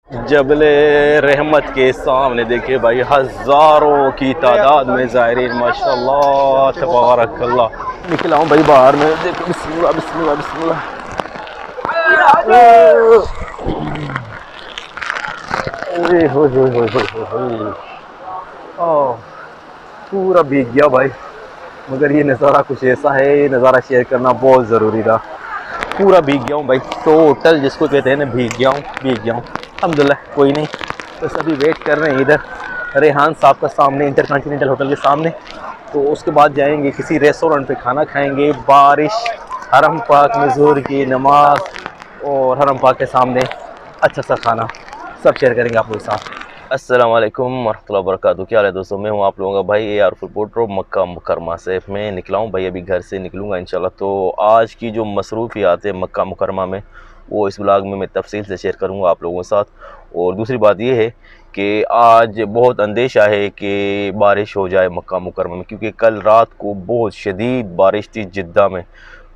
जबले रहमत के सामने देखिए भाई, हजारों की तादाद में ज़ायरीन माशाल्लाह तबारकल्लाह। निकला हूँ भाई बाहर में, देखो बिस्मिल्लाह बिस्मिल्लाह बिस्मिल्लाह। ओह, पूरा भीग गया भाई। मगर ये नज़ारा कुछ ऐसा है, ये नज़ारा शेयर करना बहुत ज़रूरी था। पूरा भीग गया हूँ भाई, टोटल जिसको कहते हैं ना, भीग गया हूँ। अल्हम्दुलिल्लाह कोई नहीं, बस अभी वेट कर रहे हैं इधर रेहान साहब का सामने, इंटरकॉन्टिनेंटल होटल के सामने। तो उसके बाद जाएंगे किसी रेस्टोरेंट पे खाना खाएंगे। बारिश, हरम पाक में ज़ोहर की नमाज और हरम पाक के सामने अच्छा सा खाना, सब शेयर करेंगे आप लोगों के साथ। अस्सलाम वालेकुम वरहमतुल्लाहि वबरकातुहू। क्या हाल है दोस्तों, मैं हूँ आप लोगों का भाई AR फुलपोट्रो मक्का मुकरमा से। मैं निकला हूँ भाई, अभी घर से निकलूँगा इंशाल्लाह। तो आज की जो मसरूफियात है मक्का मुकरमा में, वो इस ब्लॉग में मैं तफसील से शेयर करूँगा आप लोगों के साथ। और दूसरी बात ये है कि आज बहुत अंदेशा है कि बारिश हो जाए मक्का मुकरमा में, क्योंकि कल रात को बहुत शदीद बारिश थी जिद्दा में।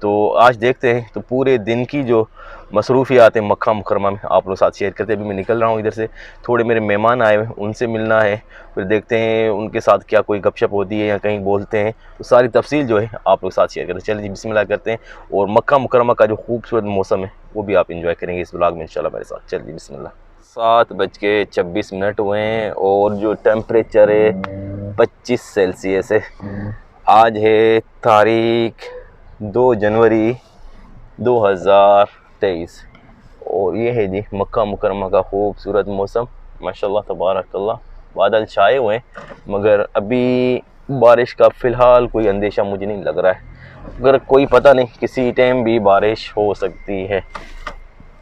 तो आज देखते हैं, तो पूरे दिन की जो मसरूफियात हैं मक्का मुकरमा में आप लोग साथ शेयर करते हैं। अभी मैं निकल रहा हूँ इधर से, थोड़े मेरे मेहमान आए हुए हैं, उनसे मिलना है। फिर देखते हैं उनके साथ क्या कोई गपशप होती है या कहीं बोलते हैं, तो सारी तफसील जो है आप लोग साथ शेयर करते हैं। चलिए जी बिस्मिल्लाह करते हैं। और मक्का मुकरमा का जो खूबसूरत मौसम है वो भी आप इंजॉय करेंगे इस ब्लॉग में इंशाल्लाह मेरे साथ। चलिए बिस्मिल्लाह। 7:26 हुए हैं और जो टेम्परेचर है 25 सेल्सियस है। आज है तारीख 2 जनवरी 2023 और ये है जी मक्का मुकरमा का खूबसूरत मौसम माशाल्लाह तबारकल्लाह। बादल छाए हुए हैं मगर अभी बारिश का फ़िलहाल कोई अंदेशा मुझे नहीं लग रहा है, मगर कोई पता नहीं, किसी टाइम भी बारिश हो सकती है।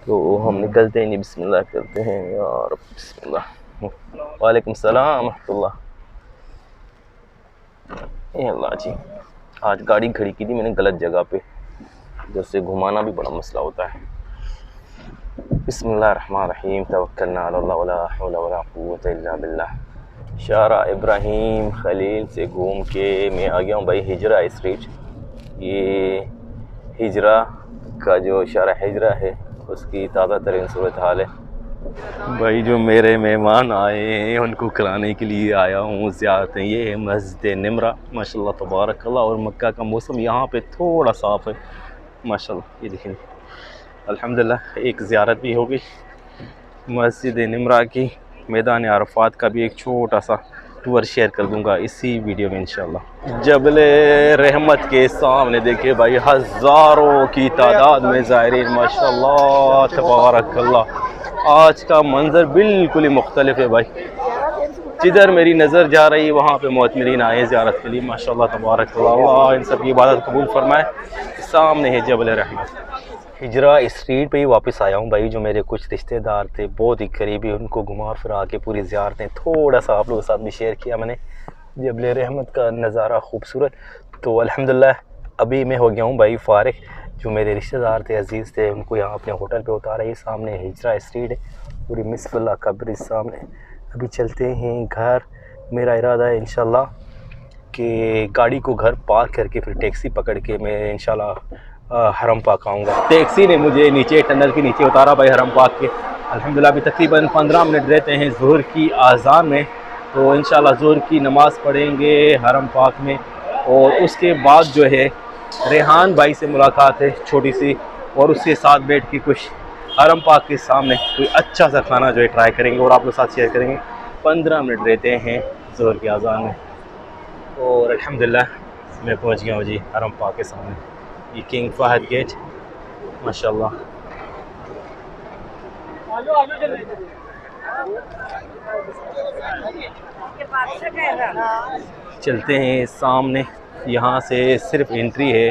तो हम निकलते हैं जी, बिस्मिल्लाह करते हैं यार, बिस्मिल्लाह। वालेकुम सलाम रहमतुल्लाह। अल्लाह जी, आज गाड़ी खड़ी की थी मैंने गलत जगह पे, जैसे घुमाना भी बड़ा मसला होता है। बिस्मिल्लाहिर्रहमानिर्रहीम, तवक्कलना अल्लाह वला हौला वला कुव्वता इल्ला बिल्लाह। शारा इब्राहिम खलील से घूम के मैं आ गया हूँ भाई हिजरा स्ट्रीट। ये हिजरा का जो शारा हिजरा है उसकी ताज़ा तरीन सूरत हाल है भाई। जो मेरे मेहमान आए हैं उनको खिलाने के लिए आया हूँ ज़ियारतें। ये है मस्जिद निमरा माशाल्लाह तबारकल्लाह। और मक्का का मौसम यहाँ पे थोड़ा साफ़ है माशाल्लाह। ये देखें अल्हम्दुलिल्लाह, एक ज़ियारत भी हो गई मस्जिद निमरा की। मैदान अरफात का भी एक छोटा सा टूर शेयर कर दूंगा इसी वीडियो में इंशाल्लाह। जबले रहमत के सामने देखिए भाई, हज़ारों की तादाद में ज़ायरीन माशाल्लाह तबारकल्लाह। आज का मंज़र बिल्कुल ही मुख्तलिफ है भाई। जिधर मेरी नज़र जा रही है वहाँ पे मोतमिरीन आए ज़ियारत के लिए माशाल्लाह तबारकल्लाह। अल्लाह इन सब की इबादत कबूल फरमाए। सामने है जबल रहमत। हिजरा स्ट्रीट पे ही वापस आया हूँ भाई। जो मेरे कुछ रिश्तेदार थे बहुत ही करीबी, उनको घुमा फिरा के पूरी ज़ियारतें थोड़ा सा आप लोगों के साथ भी शेयर किया मैंने। जबल रहमत का नज़ारा खूबसूरत। तो अल्हम्दुलिल्लाह अभी मैं हो गया हूँ भाई फ़ारिग। जो मेरे रिश्तेदार थे, अजीज़ थे, उनको यहाँ अपने होटल पे उतारा। ये सामने हिजरा स्ट्रीट है, पूरी मिसफुल्ला कब्र सामने। अभी चलते हैं घर। मेरा इरादा है इंशाल्लाह कि गाड़ी को घर पार्क करके फिर टैक्सी पकड़ के मैं इंशाल्लाह हरम पाक आऊँगा। टैक्सी ने मुझे नीचे टनल के नीचे उतारा भाई हरम पाक के। अल्हम्दुलिल्लाह अभी तकरीबन 15 मिनट रहते हैं ज़ोहर की आज़ान में। तो इंशाल्लाह ज़ोहर की नमाज़ पढ़ेंगे हरम पाक में। और उसके बाद जो है रेहान भाई से मुलाकात है छोटी सी, और उसके साथ बैठ के कुछ हरम पाक के सामने कोई अच्छा सा खाना जो है ट्राई करेंगे और आप लोग साथ शेयर करेंगे। 15 मिनट रहते हैं ज़ोहर की आज़ान में और अल्हम्दुलिल्लाह मैं पहुंच गया हूँ जी हरम पाक के सामने। ये किंग फहद गेट माशाल्लाह। चलते हैं सामने। यहाँ से सिर्फ एंट्री है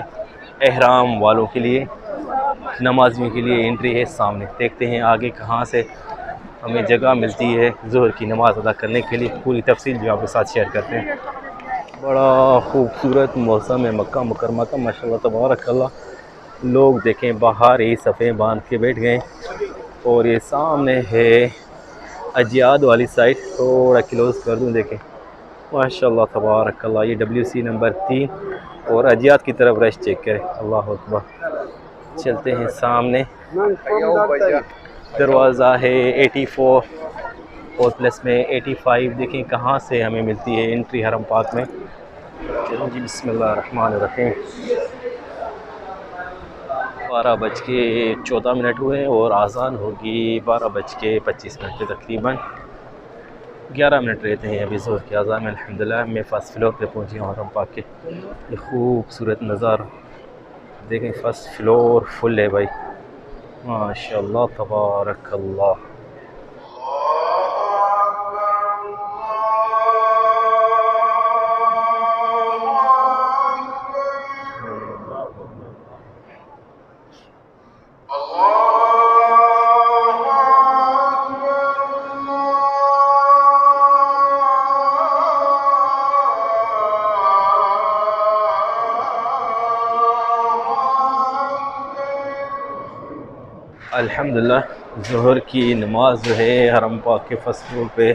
एहराम वालों के लिए, नमाजियों के लिए एंट्री है सामने। देखते हैं आगे कहाँ से हमें जगह मिलती है ज़ोहर की नमाज़ अदा करने के लिए। पूरी तफसील जो आपके साथ शेयर करते हैं। बड़ा खूबसूरत मौसम है मक्का मुकरमा का माशाल्लाह तबारकल्लाह। लोग देखें बाहर ही सफ़े बांध के बैठ गए। और ये सामने है अजियाद वाली साइड, थोड़ा क्लोज़ कर दूँ देखें माशाल्लाह तबारकल्लाह। ये WC नंबर 3 और अजियाद की तरफ रश चेक करें। अल्लाह अकबर। चलते हैं सामने। दरवाज़ा है 84 और प्लस में 85। देखें कहाँ से हमें मिलती है एंट्री हरम पाक में। चलो जी बिस्मिल्लाहिर्रहमानिर्रहीम। 12:14 हुए और आज़ान होगी 12:25 के तकरीबन। 11 मिनट रहते हैं अभी ज़ोहर की अज़ान में। अल्हम्दुलिल्लाह मैं फर्स्ट फ्लोर पे पहुँची हूँ हरम पाक के। ये खूबसूरत नज़ारा देखें, फर्स्ट फ्लोर फुल है भाई, माशाअल्लाह तबारकल्लाह। अल्हम्दुलिल्लाह ज़ोहर की नमाज जो है हरम पाक के फर्स्ट फ्लोर पे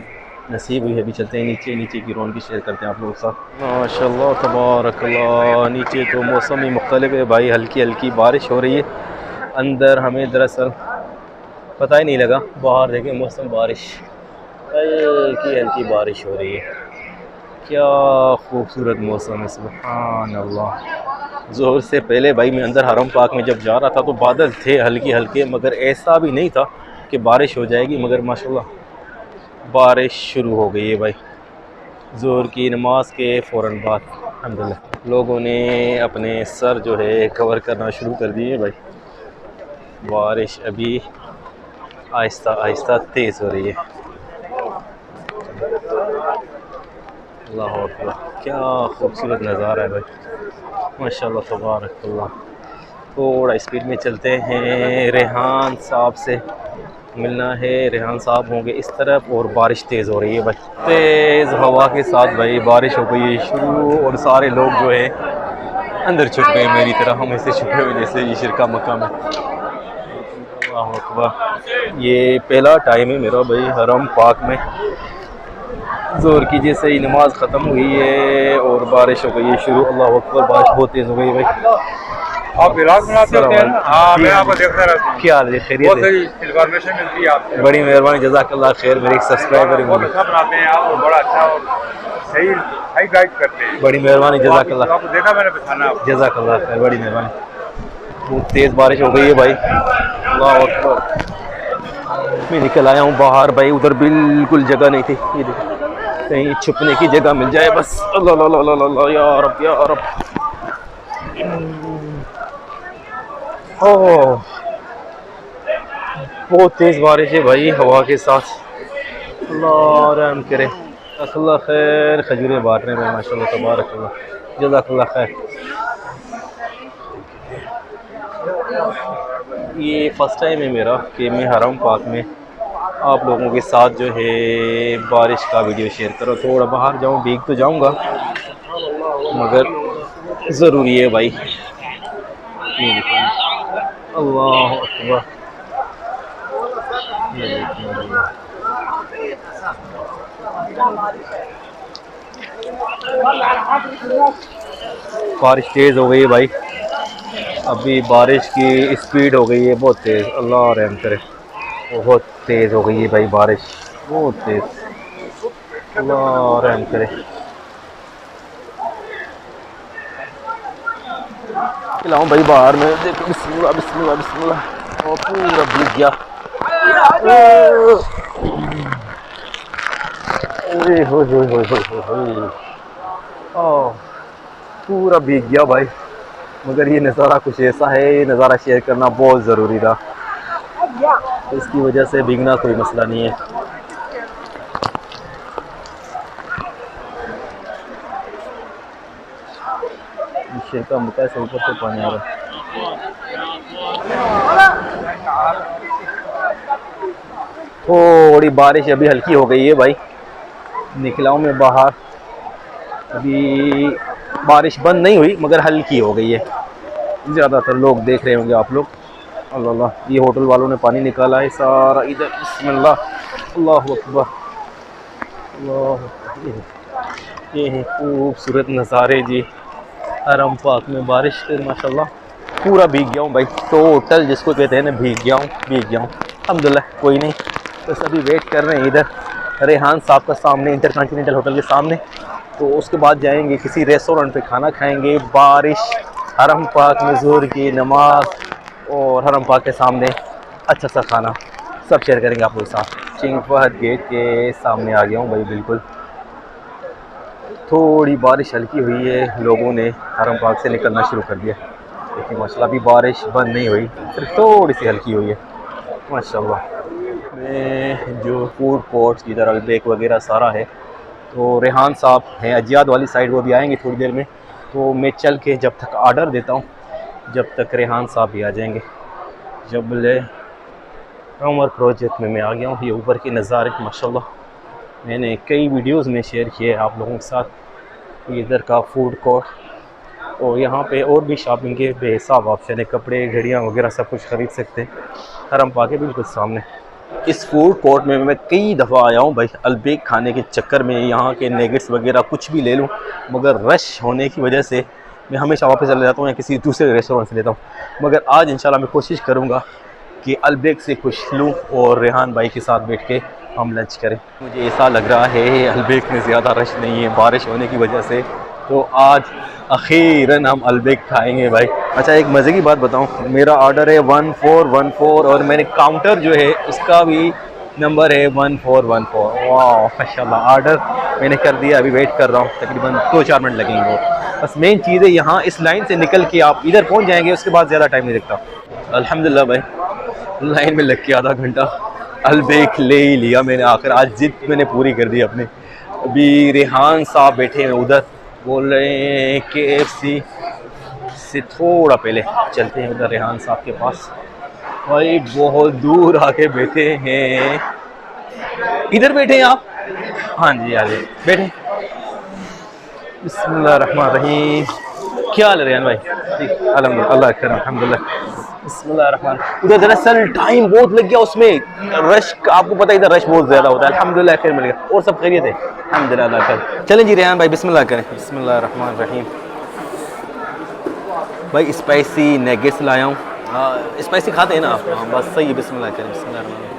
नसीब हुई। अभी चलते हैं नीचे की रौनक शेयर करते हैं आप लोगों के साथ। माशाअल्लाह तबारकल्लाह। नीचे तो मौसम ही मुख्तलिफ है भाई, हल्की हल्की बारिश हो रही है। अंदर हमें दरअसल पता ही नहीं लगा, बाहर देखें मौसम बारिश, हल्की हल्की बारिश हो रही है। क्या खूबसूरत मौसम है, सुभान अल्लाह। ज़ोहर से पहले भाई मैं अंदर हरम पाक में जब जा रहा था तो बादल थे हल्के हल्के, मगर ऐसा भी नहीं था कि बारिश हो जाएगी, मगर माशाल्लाह बारिश शुरू हो गई है भाई ज़ोहर की नमाज के फ़ौरन बाद। अल्हम्दुलिल्लाह लोगों ने अपने सर जो है कवर करना शुरू कर दिए भाई। बारिश अभी आहिस्ता आहिस्ता तेज़ हो रही है। अल्लाह अकबर, क्या खूबसूरत नज़ारा है भाई, माशाअल्लाह तबारकल्लाह। थोड़ा स्पीड में चलते हैं, रेहान साहब से मिलना है। रेहान साहब होंगे इस तरफ और बारिश तेज़ हो रही है भाई, तेज़ हवा के साथ भाई बारिश हो गई है शुरू। और सारे लोग जो है अंदर छुप गए मेरी तरह, हम ऐसे छुपे हुए जैसे ये शिरका मक्का में। अल्लाह अकबर, ये पहला टाइम है मेरा भाई हरम पाक में। ज़ोहर की जैसे ही नमाज ख़त्म हुई है और बारिश हो गई है शुरू। अल्लाह अकबर, बारिश बहुत तेज़ हो गई भाई। आप व्लॉग बनाते होते हैं ना? हाँ, मैं आपको देखता रहता हूँ। क्या हाल है, खैरियत बहुत है? सारी इन्फॉर्मेशन मिलती है आपसे। बड़ी मेहरबानी, जज़ाकल्लाह खैर। मेरे एक सब्सक्राइबर बहुत अच्छा बनाते हैं आप, और बड़ा अच्छा और सही हाई गाइड करते हैं। बड़ी मेहरबानी, जज़ाकल्लाह। आपको देखा मैंने बताना आपको। जज़ाकल्लाह खैर, बड़ी मेहरबानी। बहुत तेज़ बारिश हो गई है भाई, अल्लाह अकबर। मैं निकल आया हूँ बाहर भाई, उधर बिल्कुल जगह नहीं थी। ये देखो कहीं छुपने की जगह मिल जाए बस। अल्लाह ला ला ला ला ला, या रब या रब। ओह बहुत तेज़ बारिश है भाई हवा के साथ, अल्लाह रहम करे। अल्लाह खैर, खजूरें बांट रहे हैं भाई, माशाल्लाह तबारकल्लाह, जज़ाकल्लाह खैर। ये फ़र्स्ट टाइम है मेरा कि मैं हरम पाक में आप लोगों के साथ जो है बारिश का वीडियो शेयर करो। थोड़ा बाहर जाऊँ, भीग तो जाऊँगा मगर ज़रूरी है भाई। ये देखिए, अल्लाह अकबर, ये देखिए बारिश तेज़ हो गई है भाई, अभी बारिश की स्पीड हो गई है बहुत तेज़। अल्लाह रहम करे, बहुत तेज़ हो गई है भाई बारिश, बहुत तेज़। अल्लाह रहम करे। खिलाऊँ भाई बाहर में, देखो बिस्मिल्लाह बिस्मिल्लाह बिस्मिल्लाह। और पूरा भीग गया, पूरा भीग गया भाई। मगर ये नज़ारा कुछ ऐसा है, ये नज़ारा शेयर करना बहुत ज़रूरी था, तो इसकी वजह से भीगना कोई मसला नहीं है। शेर का मुका से ऊपर से पानी आ रहा है। थोड़ी बारिश अभी हल्की हो गई है भाई, निकला हूँ मैं बाहर। अभी बारिश बंद नहीं हुई मगर हल्की हो गई है। ज़्यादातर लोग देख रहे होंगे आप लोग। अल्लाह, ये होटल वालों ने पानी निकाला है सारा इधर। बिस्मिल्लाह, अल्लाह अकबर, अल्लाह। ये है खूबसूरत नज़ारे जी हरम पाक में बारिश के, माशाल्लाह। पूरा भीग गया हूँ भाई, टोटल जिसको कहते हैं ना भीग गया हूँ, भीग गया हूँ। अल्हम्दुलिल्लाह कोई नहीं। तो सभी वेट कर रहे हैं इधर रेहान साहब का सामने, इंटरकॉन्टिनेंटल होटल के सामने। तो उसके बाद जाएंगे किसी रेस्टोरेंट पे खाना खाएंगे। बारिश, हरम पाक में ज़ोहर की नमाज और हरम पाक के सामने अच्छा सा खाना सब शेयर करेंगे आप लोगों के साथ। किंग फहद गेट के सामने आ गया हूँ भाई। बिल्कुल थोड़ी बारिश हल्की हुई है, लोगों ने हरम पाक से निकलना शुरू कर दिया, लेकिन माशाल्लाह अभी बारिश बंद नहीं हुई, सिर्फ थोड़ी सी हल्की हुई है माशाल्लाह। में जो फूड कोर्ट्स की तरह ब्रेक वगैरह सारा है। तो रेहान साहब हैं अजियाद वाली साइड, वो भी आएंगे थोड़ी देर में। तो मैं चल के जब तक ऑर्डर देता हूँ, जब तक रेहान साहब भी आ जाएंगे। जबले उमर प्रोजेक्ट में मैं आ गया हूँ। ये ऊपर के नज़ारे माशाल्लाह मैंने कई वीडियोस में शेयर किए आप लोगों के साथ। इधर का फूड कोर्ट और यहाँ पे और भी शॉपिंग के बेहिसाब ऑप्शन है, कपड़े, घड़ियाँ वगैरह सब कुछ ख़रीद सकते हैं हरम पाक के बिल्कुल सामने। इस फूड कोर्ट में मैं कई दफ़ा आया हूँ भाई, अलबेक खाने के चक्कर में। यहाँ के नेगेट्स वगैरह कुछ भी ले लूँ, मगर रश होने की वजह से मैं हमेशा वापस चले जाता हूँ या किसी दूसरे रेस्टोरेंट से लेता हूँ। मगर आज इंशाल्लाह मैं कोशिश करूँगा कि अलबेक से कुछ लूँ और रेहान भाई के साथ बैठ के हम लंच करें। मुझे ऐसा लग रहा है अलबेक में ज़्यादा रश नहीं है बारिश होने की वजह से। तो आज अखीरन हम अलबेक खाएंगे भाई। अच्छा एक मज़े की बात बताऊं, मेरा ऑर्डर है 1414 और मेरे काउंटर जो है उसका भी नंबर है 1414। वाह माशाल्लाह, ऑर्डर मैंने कर दिया, अभी वेट कर रहा हूँ, तकरीबन 2-4 मिनट लगेंगे। बस मेन चीज़ है यहाँ इस लाइन से निकल के आप इधर पहुँच जाएंगे, उसके बाद ज़्यादा टाइम नहीं लगता। अल्हम्दुलिल्लाह भाई लाइन में लग के आधा घंटा अलबेक ले ही लिया मैंने आखिर। आज जिद मैंने पूरी कर दी अपनी। अभी रेहान साहब बैठे हैं उधर, बोल रहे हैं KFC से थोड़ा पहले चलते हैं उधर रेहान साहब के पास। भाई बहुत दूर आके बैठे हैं, इधर बैठे हैं आप? हाँ जी आ जाइए बैठे। बिस्मिल्लाहिर्रहमानिर्रहीम। क्या हाल है रेहान भाई? ठीक अल्हम्दुलिल्लाह, अल्लाह करम अल्हम्दुलिल्लाह। बिस्मिल्लाहिर्रहमान। उधर दरअसल टाइम बहुत लग गया उसमें, रश आपको पता है इधर रश बहुत ज़्यादा होता है। अल्हम्दुलिल्लाह खैर मिल गया। और सब खैरियत है? अल्हम्दुलिल्लाह अल्लाह खैर। चलें जी रेहान भाई बिस्मिल्लाह करें। बिस्मिल्लाहिर्रहमानिर्रहीम। भाई स्पाइसी नेगेट्स लाया हूँ। स्पाइसी खाते हैं ना आप? हाँ बस सही है, बिस्मिल्लाह करें। बिस्मिल्लाहिर्रहमानिर्रहीम।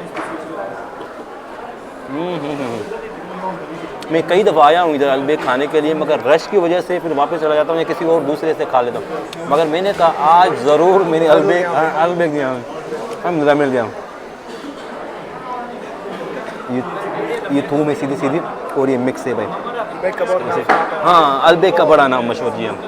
मैं कई दफ़ा आया हूँ इधर अलबेक खाने के लिए, मगर रश की वजह से फिर वापस चला जाता हूँ या किसी और दूसरे से खा लेता हूँ। मगर मैंने कहा आज ज़रूर मैंने अलबेक गया हूँ, अल्हम्दुलिल्लाह मिल गया हूँ। ये थूम है सीधी सीधी और ये मिक्स है भाई। हाँ अलबेक का बड़ा नाम मशहूर जी। हम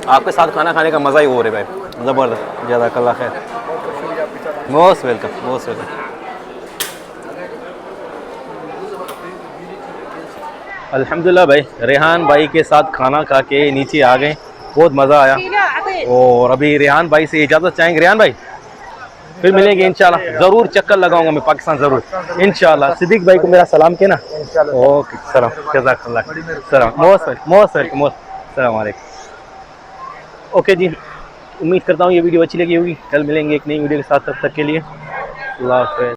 आपके साथ खाना खाने का मज़ा ही हो रहा है भाई, ज़बरदस्त। जज़ाकल्लाह खैर, मोस्ट वेलकम मोस्ट वेलकम। अल्हम्दुलिल्लाह भाई रेहान भाई के साथ खाना खा के नीचे आ गए, बहुत मज़ा आया। और अभी रेहान भाई से इजाज़त चाहेंगे। रेहान भाई फिर मिलेंगे इंशाल्लाह, ज़रूर चक्कर लगाऊंगा मैं पाकिस्तान ज़रूर इंशाल्लाह। सिद्दीक भाई को मेरा सलाम के ना। ओके सलाम, जज़ाकल्लाह सलाम, मोस्ट वेलकम, सलाम अलैकुम। ओके जी, उम्मीद करता हूँ ये वीडियो अच्छी लगी होगी। कल मिलेंगे एक नई वीडियो के साथ, तब तक के लिए अल्लाह हाफ़िज़।